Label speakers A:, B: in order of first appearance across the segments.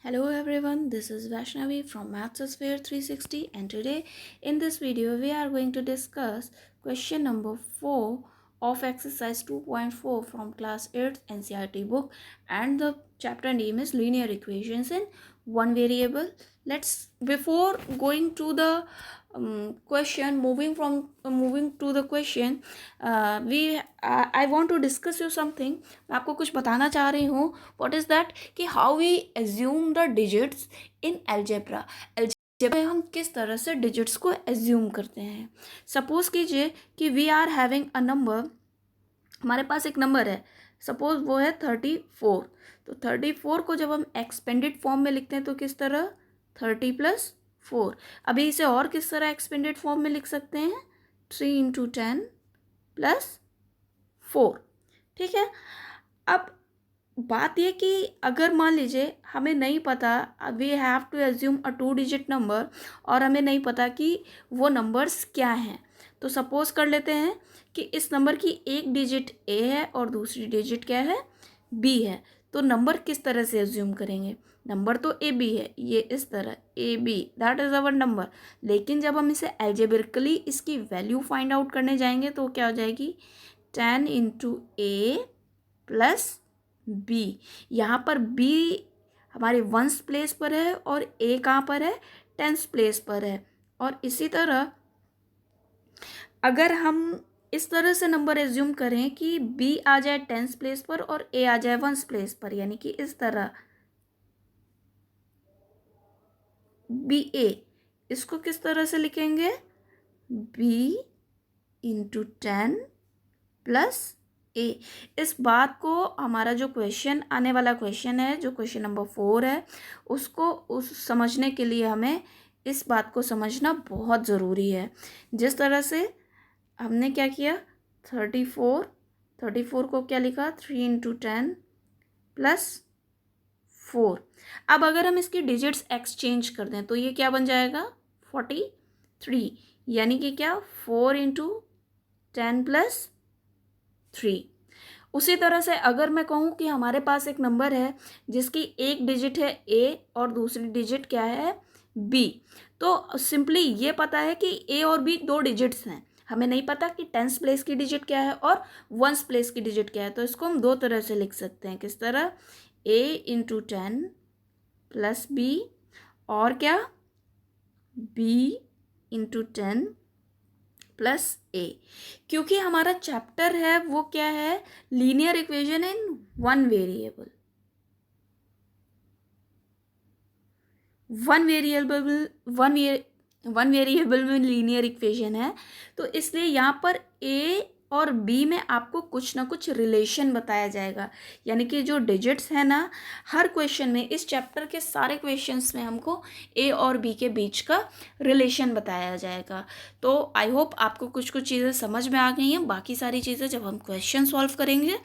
A: Hello everyone, this is Vaishnavi from Mathsosphere 360 and today in this video we are going to discuss question number 4 of exercise 2.4 from class 8 NCERT book and the chapter name is linear equations in one variable. Before going to the question, moving to the question, I want to discuss you something. मैं आपको कुछ बताना चाह रही हूँ. What is that? कि how we assume the digits in algebra. में हम किस तरह से डिजिट्स को एज्यूम करते हैं. सपोज कीजिए कि we are having a number. हमारे पास एक नंबर है, सपोज वो है 34. तो 34 को जब हम एक्सपेंडेड फॉर्म में लिखते हैं तो किस तरह 30+4. अभी इसे और किस तरह एक्सपेंडेड फॉर्म में लिख सकते हैं 3 × 10+4. ठीक है. अब बात ये कि अगर मान लीजिए हमें नहीं पता, we have to assume a 2 digit number और हमें नहीं पता कि वो नंबर्स क्या हैं, तो सपोज कर लेते हैं कि इस नंबर की एक डिजिट ए है और दूसरी डिजिट क्या है बी है. तो नंबर किस तरह से एज्यूम करेंगे. नंबर तो ए बी है, ये इस तरह A B, that is our number. लेकिन जब हम इसे एल्जेब्रिकली इसकी वैल्यू फाइंड आउट करने जाएंगे तो क्या हो जाएगी 10 × A+B. यहाँ पर B हमारे वंस प्लेस पर है और A कहाँ पर है टेंस प्लेस पर है. और इसी तरह अगर हम इस तरह से नंबर एज्यूम करें कि B आ जाए टेंस प्लेस पर और A आ जाए वंस प्लेस पर, यानी कि इस तरह BA, इसको किस तरह से लिखेंगे B × 10+A. इस बात को हमारा जो क्वेश्चन आने वाला क्वेश्चन है, जो क्वेश्चन नंबर 4 है, उसको समझने के लिए हमें इस बात को समझना बहुत ज़रूरी है. जिस तरह से हमने क्या किया 34 को क्या लिखा 3 × 10+4. अब अगर हम इसकी डिजिट्स एक्सचेंज कर दें तो ये क्या बन जाएगा 43, यानी कि क्या 4 × 10+3. उसी तरह से अगर मैं कहूँ कि हमारे पास एक नंबर है जिसकी एक डिजिट है ए और दूसरी डिजिट क्या है बी, तो सिंपली ये पता है कि ए और बी 2 डिजिट्स हैं. हमें नहीं पता कि टेंस प्लेस की डिजिट क्या है और वंस प्लेस की डिजिट क्या है. तो इसको हम 2 तरह से लिख सकते हैं. किस तरह A × 10+B और क्या B × 10+A. क्योंकि हमारा चैप्टर है वो क्या है linear equation in one variable में लीनियर इक्वेशन है. तो इसलिए यहाँ पर A और B में आपको कुछ ना कुछ रिलेशन बताया जाएगा. यानी कि जो डिजिट्स है ना, हर क्वेश्चन में, इस चैप्टर के सारे क्वेश्चंस में हमको A और B के बीच का रिलेशन बताया जाएगा. तो आई होप आपको कुछ कुछ चीज़ें समझ में आ गई हैं. बाकी सारी चीज़ें जब हम क्वेश्चन सॉल्व करेंगे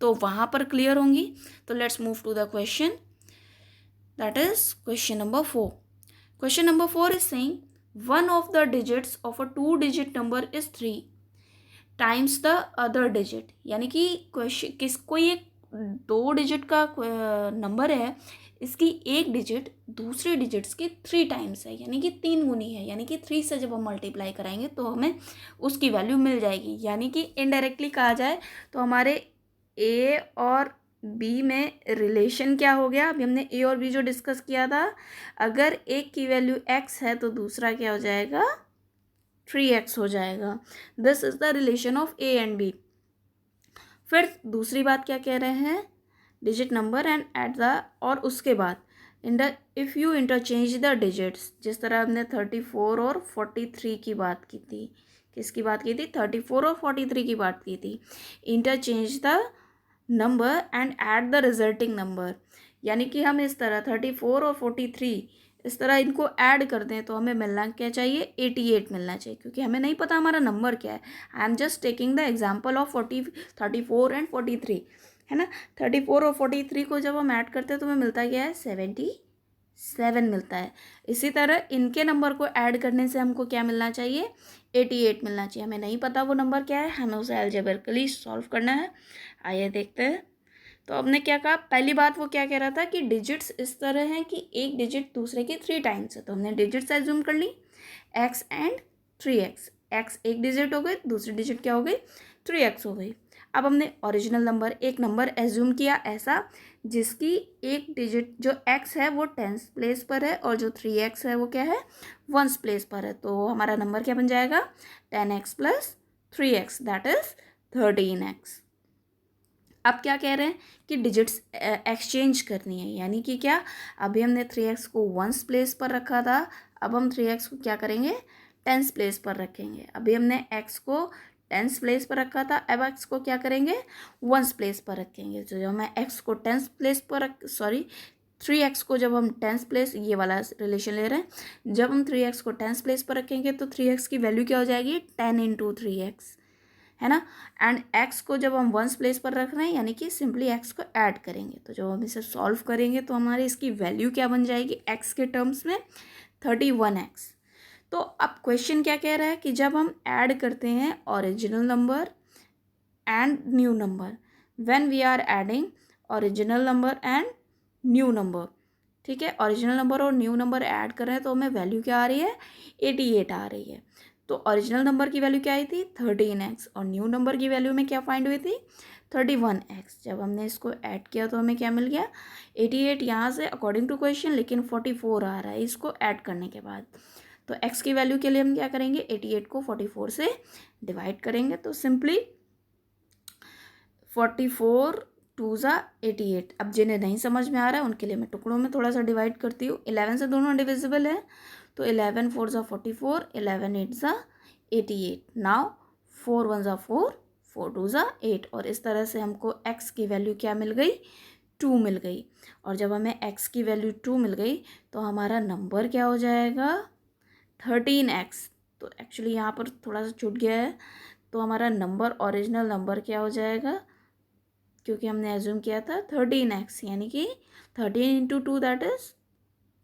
A: तो वहाँ पर क्लियर होंगी. तो let's move to the question, that is question number 4. Question number 4 is saying one of the digits of a 2-digit number is 3 times the other digit. यानी कि कोई एक 2 डिजिट का नंबर है, इसकी एक डिजिट दूसरे डिजिट्स की 3 टाइम्स है, यानी कि 3 गुनी है. यानी कि 3 से जब हम मल्टीप्लाई कराएंगे तो हमें उसकी वैल्यू मिल जाएगी. यानी कि इनडायरेक्टली कहा जाए तो हमारे ए और बी में रिलेशन क्या हो गया. अभी हमने ए और बी जो डिस्कस किया था, अगर एक की वैल्यू x है तो दूसरा क्या हो जाएगा 3x हो जाएगा. This is the relation of A and B. फिर दूसरी बात क्या कह रहे हैं digit number and at the, और उसके बाद if you interchange the digits. जिस तरह हमने 34 और 43 की बात की थी. किसकी बात की थी 34 और 43 की बात की थी. Interchange the number and add the resulting number. यानी कि हम इस तरह 34 और 43 इस तरह इनको ऐड कर दें तो हमें मिलना क्या चाहिए 88 मिलना चाहिए. क्योंकि हमें नहीं पता हमारा नंबर क्या है. I am just taking the example of 34 and 43, है ना. 34 और 43 को जब हम ऐड करते हैं तो हमें मिलता क्या है 77 मिलता है. इसी तरह इनके नंबर को ऐड करने से हमको क्या मिलना चाहिए 88 मिलना चाहिए. हमें नहीं पता वो नंबर क्या है, हमें उसे अलजेब्रिकली सॉल्व करना है. आइए देखते हैं. तो हमने क्या कहा, पहली बात वो क्या कह रहा था कि डिजिट्स इस तरह हैं कि एक डिजिट दूसरे की 3 टाइम्स है, तो हमने डिजिट्स एज्यूम कर ली x एंड 3x। x एक डिजिट हो गई, दूसरी डिजिट क्या हो गई, 3x हो गई। अब हमने ओरिजिनल नंबर, एक नंबर एज्यूम किया ऐसा जिसकी एक डिजिट जो x है वो 10th प्लेस पर है और जो 3x है वो क्या है, 1st प्लेस पर है। तो हमारा नंबर क्या बन जाएगा, 10x plus 3x that is 13x। अब क्या कह रहे हैं कि डिजिट्स एक्सचेंज करनी है, यानी कि क्या, अभी हमने 3x को 1st प्लेस पर रखा था, अब हम 3x को क्या करेंगे, 10th प्लेस पर रखेंगे। अभी हमने x को 10th प्लेस पर रखा था, अब x को क्या करेंगे, 1st प्लेस पर रखेंगे। तो जब हमें x को 10th प्लेस पर 3x को जब हम 10th प्लेस, ये वाला रिलेशन ले रहे हैं, जब हम 3x को 10th प्लेस पर रखेंगे तो 3x की वैल्यू क्या हो जाएगी, 10 इंटू 3x, है ना। एंड x को जब हम 1st प्लेस पर रख रहे हैं यानी कि सिंपली x को ऐड करेंगे, तो जब हम इसे सॉल्व करेंगे तो हमारी इसकी वैल्यू क्या बन जाएगी x के टर्म्स में, 31x। तो अब क्वेश्चन क्या कह रहा है कि जब हम ऐड करते हैं original number and new number, when we are adding original number and new number, ठीक है, ओरिजिनल नंबर और न्यू नंबर ऐड कर रहे हैं तो हमें वैल्यू क्या आ रही है, 88 आ रही है। तो ओरिजिनल नंबर की वैल्यू क्या आई थी, 13x, और न्यू नंबर की वैल्यू में क्या फाइंड हुई थी, 31x। जब हमने इसको ऐड किया तो हमें क्या मिल गया, 88 यहाँ से अकॉर्डिंग टू क्वेश्चन, लेकिन 44 आ रहा है इसको ऐड करने के बाद। तो x की वैल्यू के लिए हम क्या करेंगे, 88 को 44 से डिवाइड करेंगे, तो सिंपली 44 2 ज़ा 88। अब जिन्हें नहीं समझ में आ रहा है उनके लिए मैं टुकड़ों में थोड़ा सा डिवाइड करती हूँ। 11 से दोनों डिविजिबल है, तो 11 4 ज़ा 44, 11 8 ज़ा 88। नाउ 4 1 ज़ा 4, 4 2 ज़ा 8, और इस तरह से हमको x की वैल्यू क्या मिल गई, 2 मिल गई। और जब हमें x की वैल्यू 2 मिल गई तो हमारा नंबर क्या हो जाएगा, 13x। तो एक्चुअली यहाँ पर थोड़ा सा छूट गया है, तो हमारा नंबर, ओरिजिनल नंबर क्या हो जाएगा, क्योंकि हमने एज्यूम किया था 13x, यानी कि 13 इंटू 2 दैट इज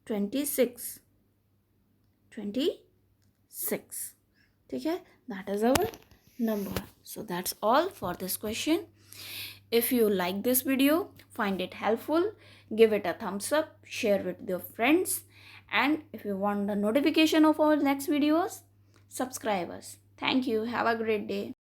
A: 26, ठीक है, that is our number. So that's all for this question. If you like this video, find it helpful, give it a thumbs up, share with your friends, and if you want the notification of our next videos, subscribe us. Thank you. Have a great day.